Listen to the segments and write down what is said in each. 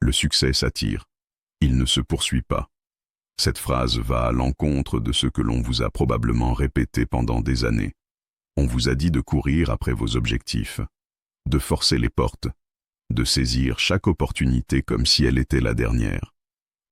Le succès s'attire. Il ne se poursuit pas. Cette phrase va à l'encontre de ce que l'on vous a probablement répété pendant des années. On vous a dit de courir après vos objectifs, de forcer les portes, de saisir chaque opportunité comme si elle était la dernière.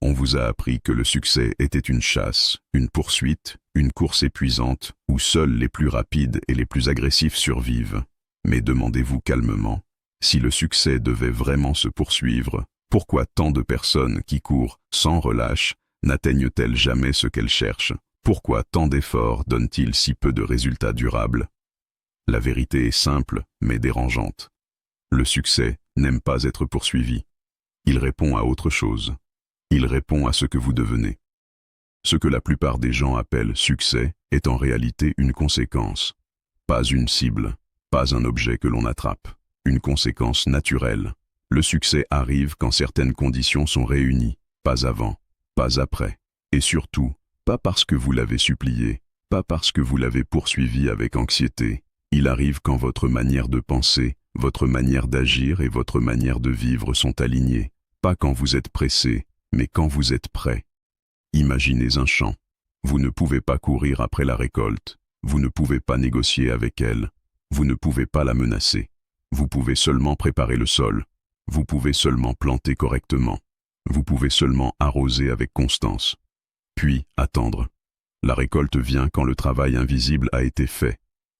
On vous a appris que le succès était une chasse, une poursuite, une course épuisante, où seuls les plus rapides et les plus agressifs survivent. Mais demandez-vous calmement, si le succès devait vraiment se poursuivre, pourquoi tant de personnes qui courent sans relâche n'atteignent-elles jamais ce qu'elles cherchent? Pourquoi tant d'efforts donnent-ils si peu de résultats durables? La vérité est simple, mais dérangeante. Le succès n'aime pas être poursuivi. Il répond à autre chose. Il répond à ce que vous devenez. Ce que la plupart des gens appellent succès est en réalité une conséquence. Pas une cible, pas un objet que l'on attrape. Une conséquence naturelle. Le succès arrive quand certaines conditions sont réunies, pas avant, pas après. Et surtout, pas parce que vous l'avez supplié, pas parce que vous l'avez poursuivi avec anxiété. Il arrive quand votre manière de penser, votre manière d'agir et votre manière de vivre sont alignées. Pas quand vous êtes pressé, mais quand vous êtes prêt. Imaginez un champ. Vous ne pouvez pas courir après la récolte. Vous ne pouvez pas négocier avec elle. Vous ne pouvez pas la menacer. Vous pouvez seulement préparer le sol. Vous pouvez seulement planter correctement. Vous pouvez seulement arroser avec constance. Puis attendre. La récolte vient quand le travail invisible a été fait.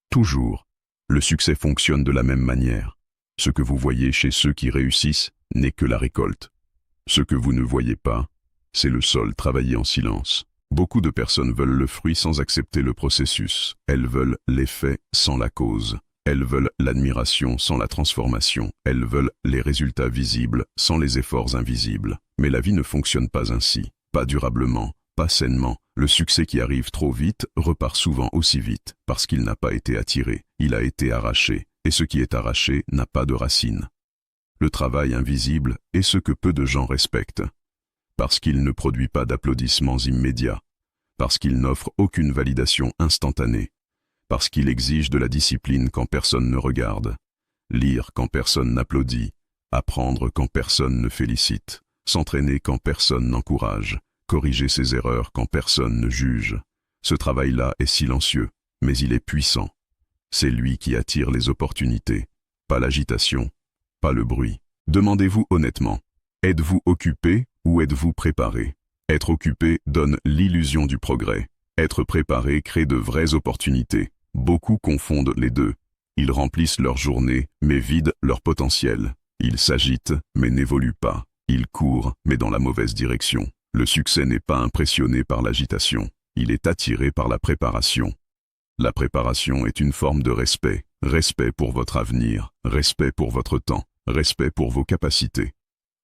Toujours. Le succès fonctionne de la même manière. Ce que vous voyez chez ceux qui réussissent n'est que la récolte. Ce que vous ne voyez pas, c'est le sol travaillé en silence. Beaucoup de personnes veulent le fruit sans accepter le processus. Elles veulent l'effet sans la cause. Elles veulent l'admiration sans la transformation. Elles veulent les résultats visibles sans les efforts invisibles. Mais la vie ne fonctionne pas ainsi. Pas durablement, pas sainement. Le succès qui arrive trop vite repart souvent aussi vite, parce qu'il n'a pas été attiré, il a été arraché, et ce qui est arraché n'a pas de racines. Le travail invisible est ce que peu de gens respectent, parce qu'il ne produit pas d'applaudissements immédiats, parce qu'il n'offre aucune validation instantanée, parce qu'il exige de la discipline quand personne ne regarde, lire quand personne n'applaudit, apprendre quand personne ne félicite, s'entraîner quand personne n'encourage, corriger ses erreurs quand personne ne juge. Ce travail-là est silencieux, mais il est puissant. C'est lui qui attire les opportunités, pas l'agitation, pas le bruit. Demandez-vous honnêtement, êtes-vous occupé ou êtes-vous préparé? Être occupé donne l'illusion du progrès. Être préparé crée de vraies opportunités. Beaucoup confondent les deux. Ils remplissent leur journée, mais vident leur potentiel. Ils s'agitent, mais n'évoluent pas. Ils courent, mais dans la mauvaise direction. Le succès n'est pas impressionné par l'agitation. Il est attiré par la préparation. La préparation est une forme de respect. Respect pour votre avenir, respect pour votre temps, respect pour vos capacités.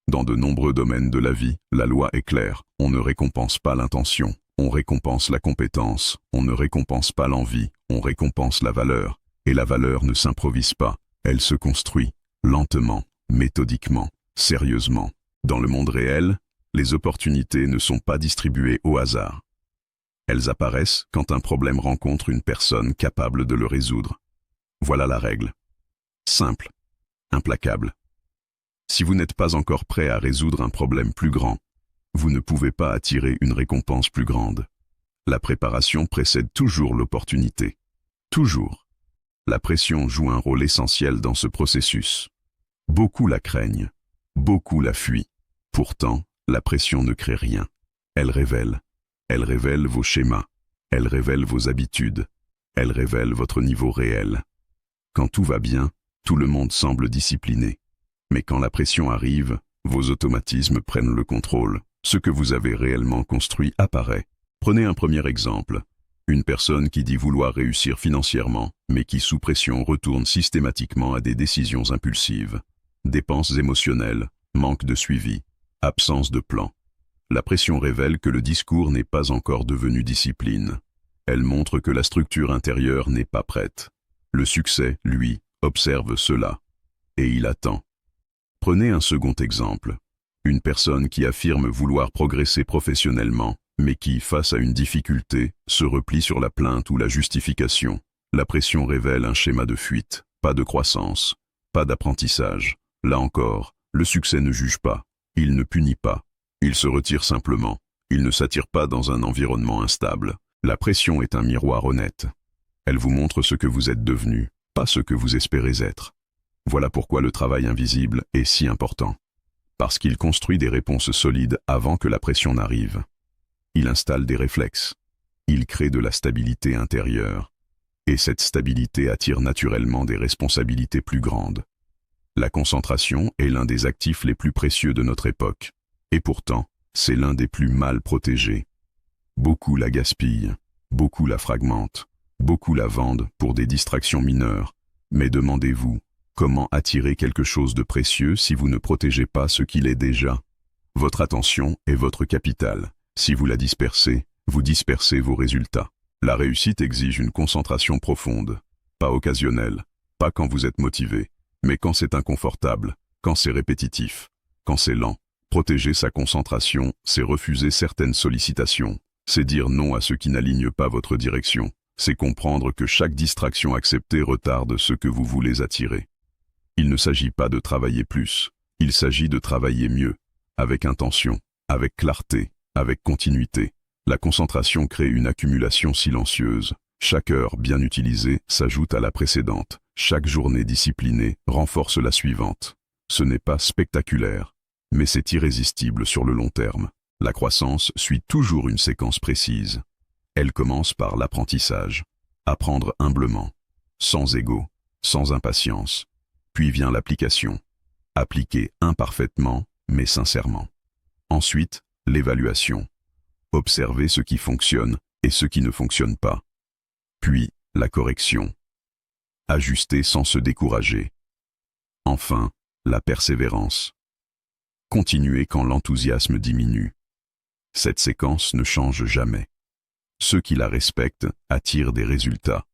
Dans de nombreux domaines de la vie, la loi est claire. On ne récompense pas l'intention. On récompense la compétence. On ne récompense pas l'envie. On récompense la valeur. Et la valeur ne s'improvise pas. Elle se construit, lentement, méthodiquement, sérieusement. Dans le monde réel, les opportunités ne sont pas distribuées au hasard. Elles apparaissent quand un problème rencontre une personne capable de le résoudre. Voilà la règle. Simple, implacable. Si vous n'êtes pas encore prêt à résoudre un problème plus grand, vous ne pouvez pas attirer une récompense plus grande. La préparation précède toujours l'opportunité. Toujours. La pression joue un rôle essentiel dans ce processus. Beaucoup la craignent, beaucoup la fuient. Pourtant, la pression ne crée rien. Elle révèle. Elle révèle vos schémas. Elle révèle vos habitudes. Elle révèle votre niveau réel. Quand tout va bien, tout le monde semble discipliné. Mais quand la pression arrive, vos automatismes prennent le contrôle. Ce que vous avez réellement construit apparaît. Prenez un premier exemple. Une personne qui dit vouloir réussir financièrement, mais qui sous pression retourne systématiquement à des décisions impulsives. Dépenses émotionnelles, manque de suivi, absence de plan. La pression révèle que le discours n'est pas encore devenu discipline. Elle montre que la structure intérieure n'est pas prête. Le succès, lui, observe cela. Et il attend. Prenez un second exemple. Une personne qui affirme vouloir progresser professionnellement, mais qui, face à une difficulté, se replie sur la plainte ou la justification. La pression révèle un schéma de fuite, pas de croissance, pas d'apprentissage. Là encore, le succès ne juge pas. Il ne punit pas. Il se retire simplement. Il ne s'attire pas dans un environnement instable. La pression est un miroir honnête. Elle vous montre ce que vous êtes devenu, pas ce que vous espérez être. Voilà pourquoi le travail invisible est si important. Parce qu'il construit des réponses solides avant que la pression n'arrive. Il installe des réflexes. Il crée de la stabilité intérieure. Et cette stabilité attire naturellement des responsabilités plus grandes. La concentration est l'un des actifs les plus précieux de notre époque. Et pourtant, c'est l'un des plus mal protégés. Beaucoup la gaspillent, beaucoup la fragmentent, beaucoup la vendent pour des distractions mineures. Mais demandez-vous, comment attirer quelque chose de précieux si vous ne protégez pas ce qu'il est déjà? Votre attention est votre capital. Si vous la dispersez, vous dispersez vos résultats. La réussite exige une concentration profonde, pas occasionnelle, pas quand vous êtes motivé, mais quand c'est inconfortable, quand c'est répétitif, quand c'est lent. Protéger sa concentration, c'est refuser certaines sollicitations, c'est dire non à ce qui n'aligne pas votre direction, c'est comprendre que chaque distraction acceptée retarde ce que vous voulez attirer. Il ne s'agit pas de travailler plus, il s'agit de travailler mieux, avec intention, avec clarté, avec continuité. La concentration crée une accumulation silencieuse. Chaque heure bien utilisée s'ajoute à la précédente. Chaque journée disciplinée renforce la suivante. Ce n'est pas spectaculaire, mais c'est irrésistible sur le long terme. La croissance suit toujours une séquence précise. Elle commence par l'apprentissage. Apprendre humblement, sans ego, sans impatience. Puis vient l'application. Appliquer imparfaitement, mais sincèrement. Ensuite, l'évaluation. Observer ce qui fonctionne et ce qui ne fonctionne pas. Puis, la correction. Ajuster sans se décourager. Enfin, la persévérance. Continuer quand l'enthousiasme diminue. Cette séquence ne change jamais. Ceux qui la respectent attirent des résultats.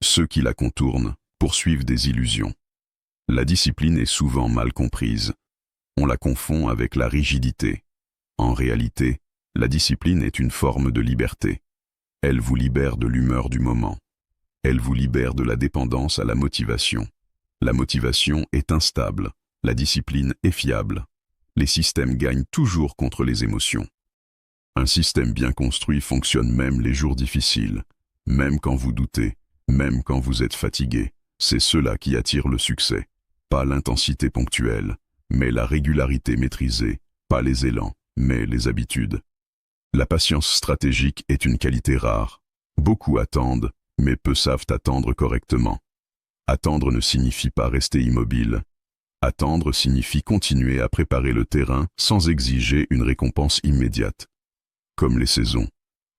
Ceux qui la contournent poursuivent des illusions. La discipline est souvent mal comprise. On la confond avec la rigidité. En réalité, la discipline est une forme de liberté. Elle vous libère de l'humeur du moment. Elle vous libère de la dépendance à la motivation. La motivation est instable, la discipline est fiable. Les systèmes gagnent toujours contre les émotions. Un système bien construit fonctionne même les jours difficiles, même quand vous doutez, même quand vous êtes fatigué. C'est cela qui attire le succès. Pas l'intensité ponctuelle, mais la régularité maîtrisée, pas les élans, mais les habitudes. La patience stratégique est une qualité rare. Beaucoup attendent, mais peu savent attendre correctement. Attendre ne signifie pas rester immobile. Attendre signifie continuer à préparer le terrain sans exiger une récompense immédiate. Comme les saisons,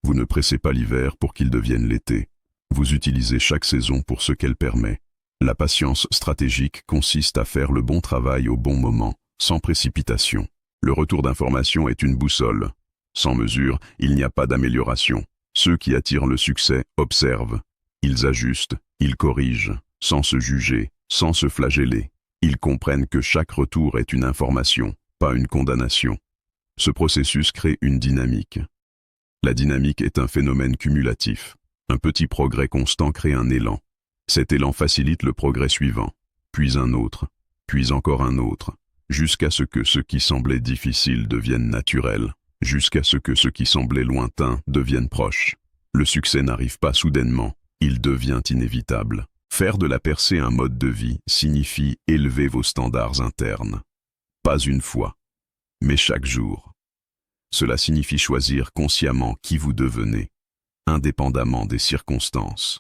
vous ne pressez pas l'hiver pour qu'il devienne l'été. Vous utilisez chaque saison pour ce qu'elle permet. La patience stratégique consiste à faire le bon travail au bon moment, sans précipitation. Le retour d'information est une boussole. Sans mesure, il n'y a pas d'amélioration. Ceux qui attirent le succès observent. Ils ajustent, ils corrigent, sans se juger, sans se flageller. Ils comprennent que chaque retour est une information, pas une condamnation. Ce processus crée une dynamique. La dynamique est un phénomène cumulatif. Un petit progrès constant crée un élan. Cet élan facilite le progrès suivant, puis un autre, puis encore un autre, jusqu'à ce que ce qui semblait difficile devienne naturel. Jusqu'à ce que ce qui semblait lointain devienne proche. Le succès n'arrive pas soudainement, il devient inévitable. Faire de la percée un mode de vie signifie élever vos standards internes. Pas une fois, mais chaque jour. Cela signifie choisir consciemment qui vous devenez, indépendamment des circonstances.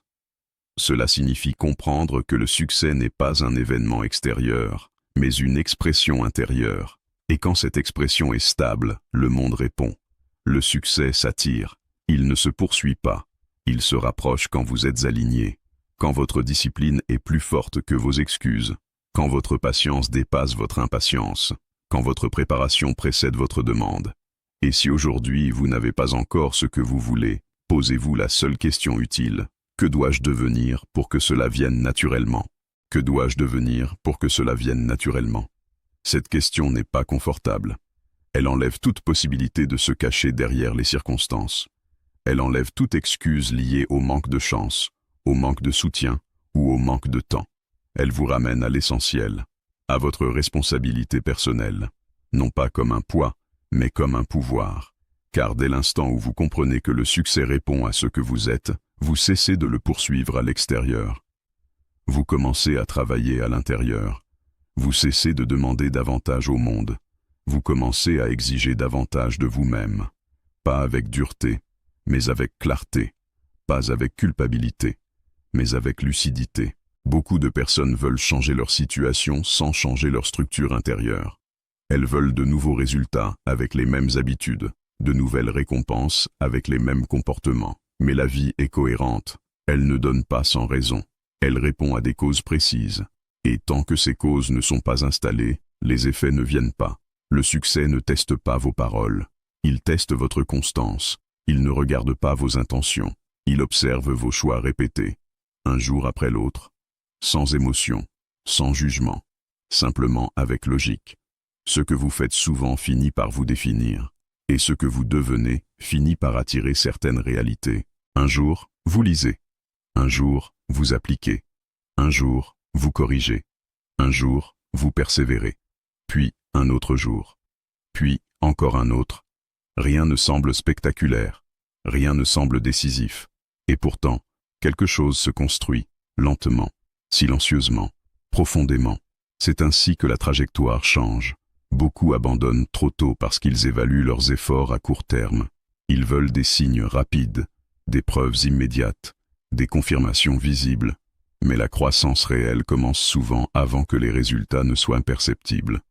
Cela signifie comprendre que le succès n'est pas un événement extérieur, mais une expression intérieure. Et quand cette expression est stable, le monde répond. Le succès s'attire, il ne se poursuit pas. Il se rapproche quand vous êtes aligné, quand votre discipline est plus forte que vos excuses, quand votre patience dépasse votre impatience, quand votre préparation précède votre demande. Et si aujourd'hui vous n'avez pas encore ce que vous voulez, posez-vous la seule question utile. Que dois-je devenir pour que cela vienne naturellement? Que dois-je devenir pour que cela vienne naturellement? Cette question n'est pas confortable. Elle enlève toute possibilité de se cacher derrière les circonstances. Elle enlève toute excuse liée au manque de chance, au manque de soutien ou au manque de temps. Elle vous ramène à l'essentiel, à votre responsabilité personnelle. non pas comme un poids, mais comme un pouvoir. Car dès l'instant où vous comprenez que le succès répond à ce que vous êtes, vous cessez de le poursuivre à l'extérieur. Vous commencez à travailler à l'intérieur. Vous cessez de demander davantage au monde. Vous commencez à exiger davantage de vous-même. Pas avec dureté, mais avec clarté. Pas avec culpabilité, mais avec lucidité. Beaucoup de personnes veulent changer leur situation sans changer leur structure intérieure. Elles veulent de nouveaux résultats avec les mêmes habitudes, de nouvelles récompenses avec les mêmes comportements. Mais la vie est cohérente. Elle ne donne pas sans raison. Elle répond à des causes précises. Et tant que ces causes ne sont pas installées, les effets ne viennent pas. Le succès ne teste pas vos paroles. Il teste votre constance. Il ne regarde pas vos intentions. Il observe vos choix répétés, un jour après l'autre, sans émotion, sans jugement, simplement avec logique. Ce que vous faites souvent finit par vous définir, et ce que vous devenez finit par attirer certaines réalités. Un jour, vous lisez. Un jour, vous appliquez. Un jour, vous corrigez. Un jour, vous persévérez. Puis, un autre jour. Puis, encore un autre. Rien ne semble spectaculaire. Rien ne semble décisif. Et pourtant, quelque chose se construit, lentement, silencieusement, profondément. C'est ainsi que la trajectoire change. Beaucoup abandonnent trop tôt parce qu'ils évaluent leurs efforts à court terme. Ils veulent des signes rapides, des preuves immédiates, des confirmations visibles. Mais la croissance réelle commence souvent avant que les résultats ne soient perceptibles.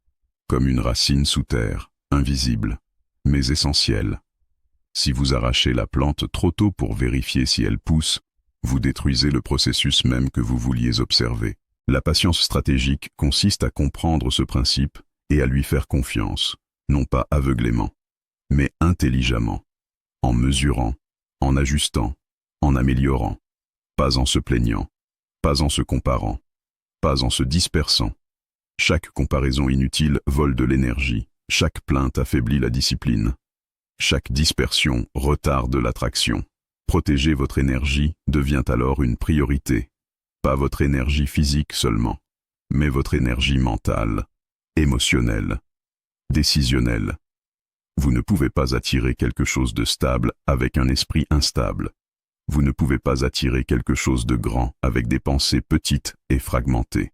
Comme une racine sous terre, invisible, mais essentielle. Si vous arrachez la plante trop tôt pour vérifier si elle pousse, vous détruisez le processus même que vous vouliez observer. La patience stratégique consiste à comprendre ce principe et à lui faire confiance, non pas aveuglément, mais intelligemment, en mesurant, en ajustant, en améliorant, pas en se plaignant, pas en se comparant, pas en se dispersant. Chaque comparaison inutile vole de l'énergie, chaque plainte affaiblit la discipline. Chaque dispersion retarde l'attraction. Protéger votre énergie devient alors une priorité. Pas votre énergie physique seulement, mais votre énergie mentale, émotionnelle, décisionnelle. Vous ne pouvez pas attirer quelque chose de stable avec un esprit instable. Vous ne pouvez pas attirer quelque chose de grand avec des pensées petites et fragmentées.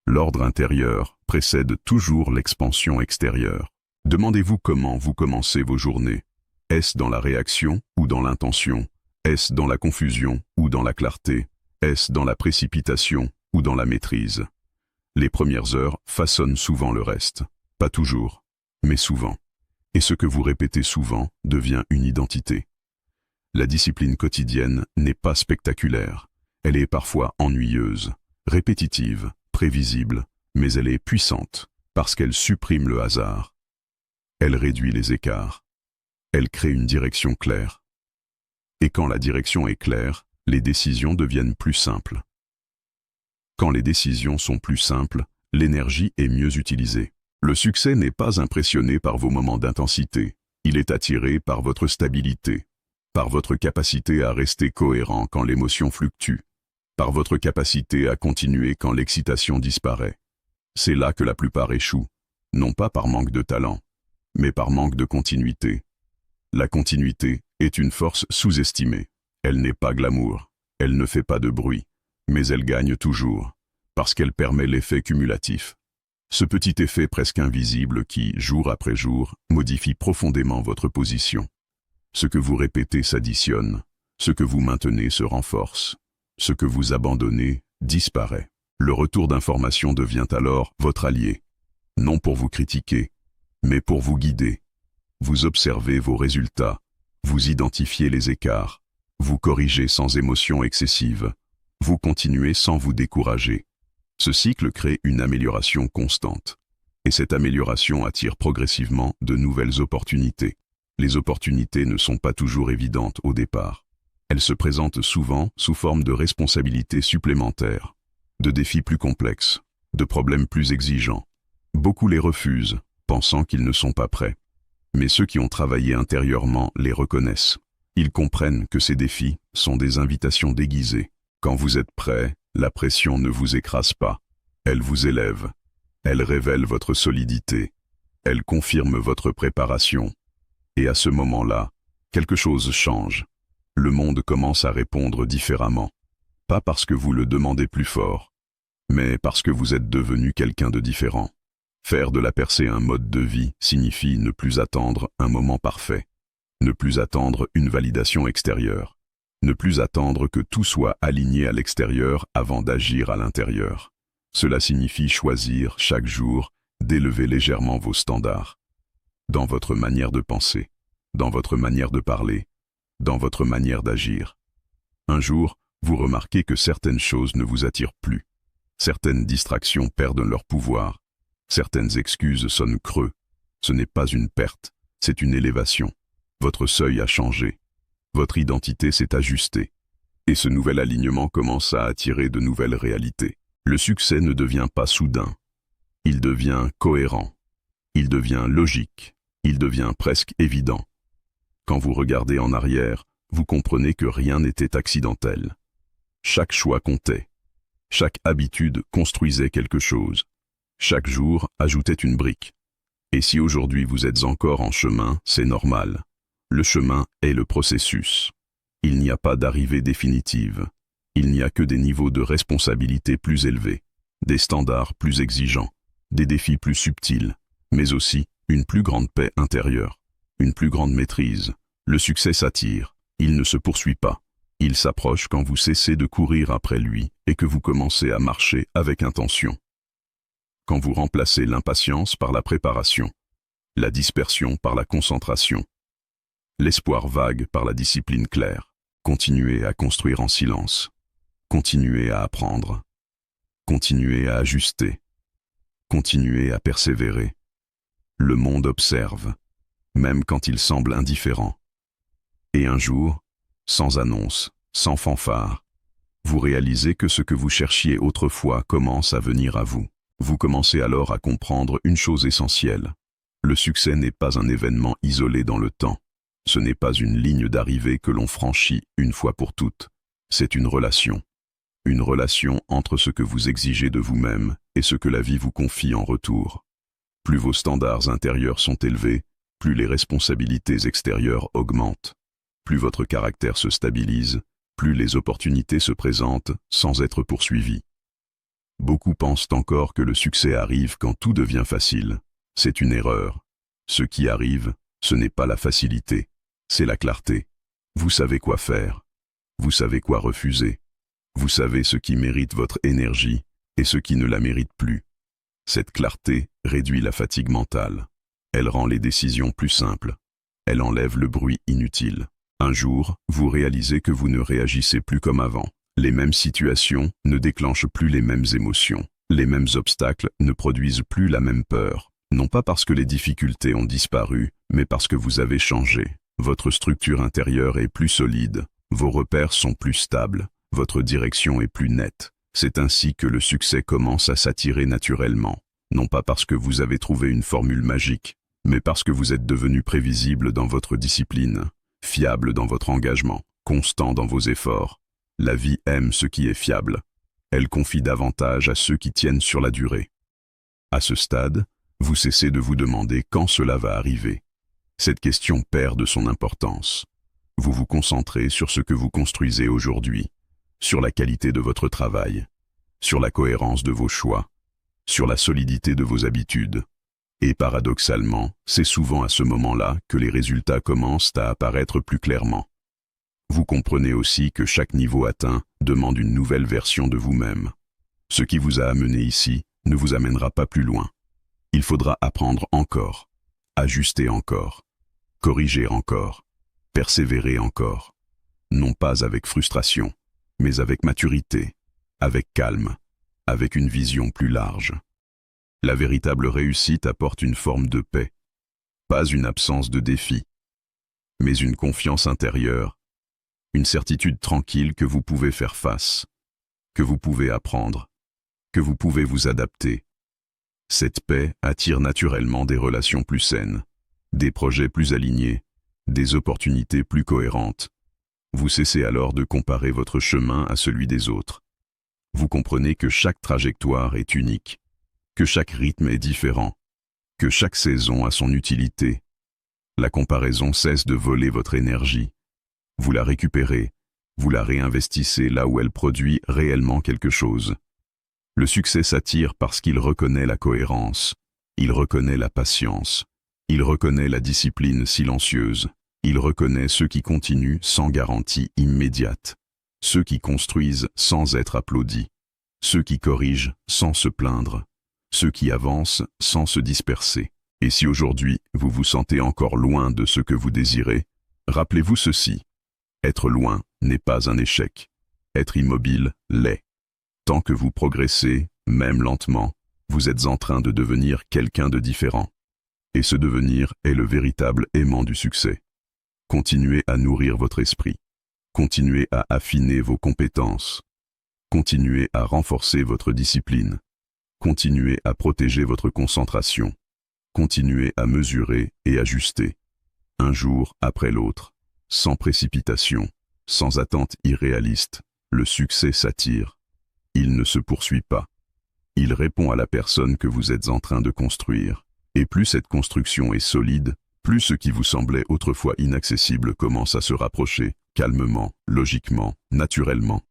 L'ordre intérieur précède toujours l'expansion extérieure. Demandez-vous comment vous commencez vos journées. Est-ce dans la réaction ou dans l'intention? Est-ce dans la confusion ou dans la clarté? Est-ce dans la précipitation ou dans la maîtrise? Les premières heures façonnent souvent le reste. Pas toujours, mais souvent. Et ce que vous répétez souvent devient une identité. La discipline quotidienne n'est pas spectaculaire. Elle est parfois ennuyeuse, répétitive, prévisible, mais elle est puissante parce qu'elle supprime le hasard. Elle réduit les écarts. Elle crée une direction claire. Et quand la direction est claire, les décisions deviennent plus simples. Quand les décisions sont plus simples, l'énergie est mieux utilisée. Le succès n'est pas impressionné par vos moments d'intensité. Il est attiré par votre stabilité, par votre capacité à rester cohérent quand l'émotion fluctue, par votre capacité à continuer quand l'excitation disparaît. C'est là que la plupart échouent, non pas par manque de talent, mais par manque de continuité. La continuité est une force sous-estimée. Elle n'est pas glamour, elle ne fait pas de bruit, mais elle gagne toujours, parce qu'elle permet l'effet cumulatif. Ce petit effet presque invisible qui, jour après jour, modifie profondément votre position. Ce que vous répétez s'additionne, ce que vous maintenez se renforce, ce que vous abandonnez disparaît. Le retour d'information devient alors votre allié, non pour vous critiquer, mais pour vous guider. Vous observez vos résultats, vous identifiez les écarts, vous corrigez sans émotion excessive, vous continuez sans vous décourager. Ce cycle crée une amélioration constante. Et cette amélioration attire progressivement de nouvelles opportunités. Les opportunités ne sont pas toujours évidentes au départ. Elles se présentent souvent sous forme de responsabilités supplémentaires, de défis plus complexes, de problèmes plus exigeants. Beaucoup les refusent, pensant qu'ils ne sont pas prêts. Mais ceux qui ont travaillé intérieurement les reconnaissent. Ils comprennent que ces défis sont des invitations déguisées. Quand vous êtes prêt, la pression ne vous écrase pas. Elle vous élève. Elle révèle votre solidité. Elle confirme votre préparation. Et à ce moment-là, quelque chose change. Le monde commence à répondre différemment. Pas parce que vous le demandez plus fort, mais parce que vous êtes devenu quelqu'un de différent. Faire de la percée un mode de vie signifie ne plus attendre un moment parfait, ne plus attendre une validation extérieure, ne plus attendre que tout soit aligné à l'extérieur avant d'agir à l'intérieur. Cela signifie choisir chaque jour d'élever légèrement vos standards, dans votre manière de penser, dans votre manière de parler, dans votre manière d'agir. Un jour, vous remarquez que certaines choses ne vous attirent plus. Certaines distractions perdent leur pouvoir. Certaines excuses sonnent creux. Ce n'est pas une perte, c'est une élévation. Votre seuil a changé. Votre identité s'est ajustée. Et ce nouvel alignement commence à attirer de nouvelles réalités. Le succès ne devient pas soudain. Il devient cohérent. Il devient logique. Il devient presque évident. Quand vous regardez en arrière, vous comprenez que rien n'était accidentel. Chaque choix comptait. Chaque habitude construisait quelque chose. Chaque jour ajoutait une brique. Et si aujourd'hui vous êtes encore en chemin, c'est normal. Le chemin est le processus. Il n'y a pas d'arrivée définitive. Il n'y a que des niveaux de responsabilité plus élevés, des standards plus exigeants, des défis plus subtils, mais aussi une plus grande paix intérieure, une plus grande maîtrise. Le succès s'attire, il ne se poursuit pas. Il s'approche quand vous cessez de courir après lui et que vous commencez à marcher avec intention. Quand vous remplacez l'impatience par la préparation, la dispersion par la concentration, l'espoir vague par la discipline claire, continuez à construire en silence, continuez à apprendre, continuez à ajuster, continuez à persévérer. Le monde observe, même quand il semble indifférent. Et un jour, sans annonce, sans fanfare, vous réalisez que ce que vous cherchiez autrefois commence à venir à vous. Vous commencez alors à comprendre une chose essentielle. Le succès n'est pas un événement isolé dans le temps. Ce n'est pas une ligne d'arrivée que l'on franchit une fois pour toutes. C'est une relation. Une relation entre ce que vous exigez de vous-même et ce que la vie vous confie en retour. Plus vos standards intérieurs sont élevés, plus les responsabilités extérieures augmentent. Plus votre caractère se stabilise, plus les opportunités se présentent sans être poursuivies. Beaucoup pensent encore que le succès arrive quand tout devient facile. C'est une erreur. Ce qui arrive, ce n'est pas la facilité, c'est la clarté. Vous savez quoi faire. Vous savez quoi refuser. Vous savez ce qui mérite votre énergie et ce qui ne la mérite plus. Cette clarté réduit la fatigue mentale. Elle rend les décisions plus simples. Elle enlève le bruit inutile. Un jour, vous réalisez que vous ne réagissez plus comme avant. Les mêmes situations ne déclenchent plus les mêmes émotions. Les mêmes obstacles ne produisent plus la même peur. Non pas parce que les difficultés ont disparu, mais parce que vous avez changé. Votre structure intérieure est plus solide. Vos repères sont plus stables. Votre direction est plus nette. C'est ainsi que le succès commence à s'attirer naturellement. Non pas parce que vous avez trouvé une formule magique, mais parce que vous êtes devenu prévisible dans votre discipline, fiable dans votre engagement, constant dans vos efforts. La vie aime ce qui est fiable. Elle confie davantage à ceux qui tiennent sur la durée. À ce stade, vous cessez de vous demander quand cela va arriver. Cette question perd de son importance. Vous vous concentrez sur ce que vous construisez aujourd'hui, sur la qualité de votre travail, sur la cohérence de vos choix, sur la solidité de vos habitudes. Et paradoxalement, c'est souvent à ce moment-là que les résultats commencent à apparaître plus clairement. Vous comprenez aussi que chaque niveau atteint demande une nouvelle version de vous-même. Ce qui vous a amené ici ne vous amènera pas plus loin. Il faudra apprendre encore, ajuster encore, corriger encore, persévérer encore. Non pas avec frustration, mais avec maturité, avec calme, avec une vision plus large. La véritable réussite apporte une forme de paix, pas une absence de défi, mais une confiance intérieure, une certitude tranquille que vous pouvez faire face, que vous pouvez apprendre, que vous pouvez vous adapter. Cette paix attire naturellement des relations plus saines, des projets plus alignés, des opportunités plus cohérentes. Vous cessez alors de comparer votre chemin à celui des autres. Vous comprenez que chaque trajectoire est unique, que chaque rythme est différent, que chaque saison a son utilité. La comparaison cesse de voler votre énergie. Vous la récupérez, vous la réinvestissez là où elle produit réellement quelque chose. Le succès s'attire parce qu'il reconnaît la cohérence, il reconnaît la patience, il reconnaît la discipline silencieuse, il reconnaît ceux qui continuent sans garantie immédiate, ceux qui construisent sans être applaudis, ceux qui corrigent sans se plaindre, ceux qui avancent sans se disperser. Et si aujourd'hui vous vous sentez encore loin de ce que vous désirez, rappelez-vous ceci. Être loin n'est pas un échec. Être immobile l'est. Tant que vous progressez, même lentement, vous êtes en train de devenir quelqu'un de différent. Et ce devenir est le véritable aimant du succès. Continuez à nourrir votre esprit. Continuez à affiner vos compétences. Continuez à renforcer votre discipline. Continuez à protéger votre concentration. Continuez à mesurer et ajuster. Un jour après l'autre, sans précipitation, sans attente irréaliste, le succès s'attire. Il ne se poursuit pas. Il répond à la personne que vous êtes en train de construire. Et plus cette construction est solide, plus ce qui vous semblait autrefois inaccessible commence à se rapprocher, calmement, logiquement, naturellement.